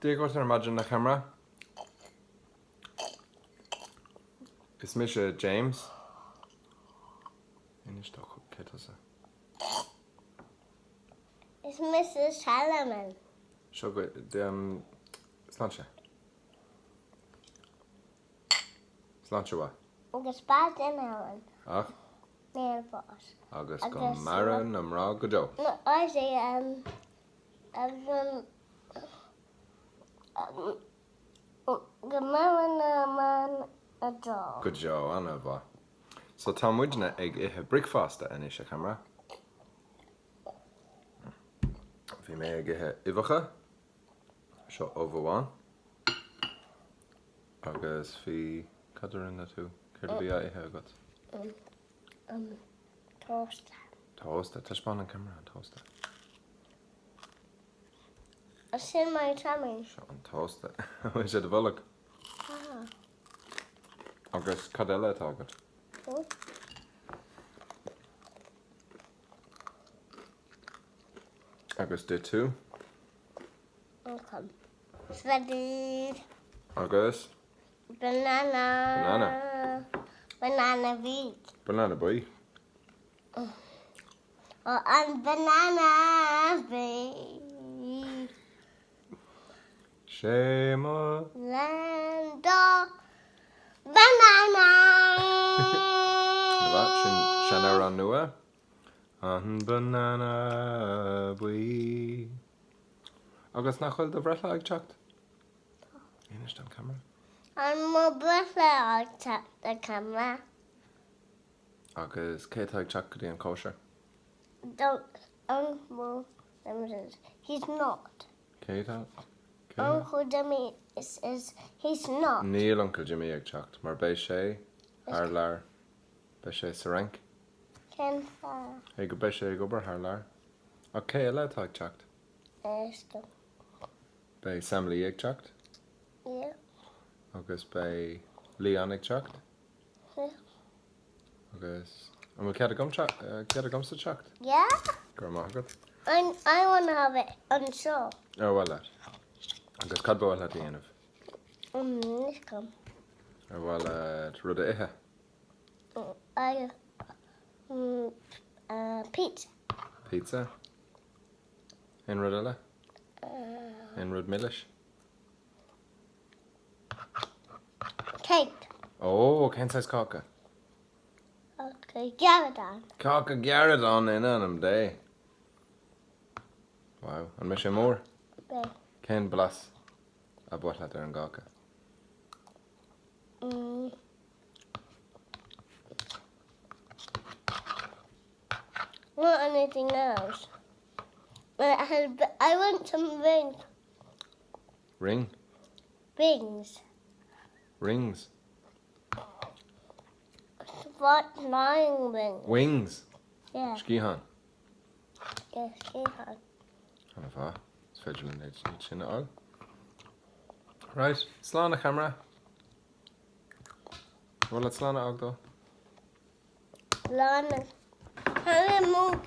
Do you go to imagine the camera? Is Misha James? It's Mrs. Salomon. So good. Sláinte. Sláinte what? Agus bad in Ellen. Ach. Near boss. Agus go mara na mrá go Joe. No, I say go mara na man a dog. Good Joe, anna bha. So tá muidna ag ithe Bricfeasta in is a camera. Bhí mé ag ithe ifacha. Seo óbháin. Agus bhí cadar in na tú. Céir bhí a ithe agat. Toast. Toasta, tá spáin an camera an toasta. It's in my tummy. Seo an toasta. Is it a bholog? Agus cad eile atá agat. Agus do tú. Okay. Sweaty. Agus Banana. Banana beet. banana boy. Oh, and banana beet. Shema. Lando. Banana. Nava sin an nua. An banana boy. Agus nachhfuil do Breithlá ag teacht? Inis an camera. I'm more birthday. I'll tap the camera. Agus cé ag teacht go dtí an kosher. Don't. Uncle Jimmy. He's not. Cé tá? Uncle Jimmy is. He's not. Níl Uncle Jimmy ag teacht, mar bei sé ar lear. Bei sé sa rank. Ken far. Ag go bei sé ag obair ar lear. A cé eile tá ag teacht? Stop. Bei Sam Lee ag teacht? Yeah. Agus bei Leon ag teacht? Yeah. Agus... An bhfuil cead a gom sa teacht? Yeah. Gur má agad? I want to have it on show. Ar bhil leat. Agus cad bhil leat dhéanamh? Let's come. Ar bhil leat rud a ithe? Pizza. Pizza? In rud eile? In rud millish? Cake. Oh, cén sais caca? Okay, Garadon. Caca gearad an in anam day. Wow, an mis sé mór? Okay. Cén blas a buat leat ar an gaca? Not anything else. I want some rings. Ring? Rings. Rings? What nine rings? Wings? Yeah. Scihan? Yes, she has. Anna bha. It's feidir le need sin all. Right, slán a camera. Bhfuil le slán ag dó? Lana. How do you move?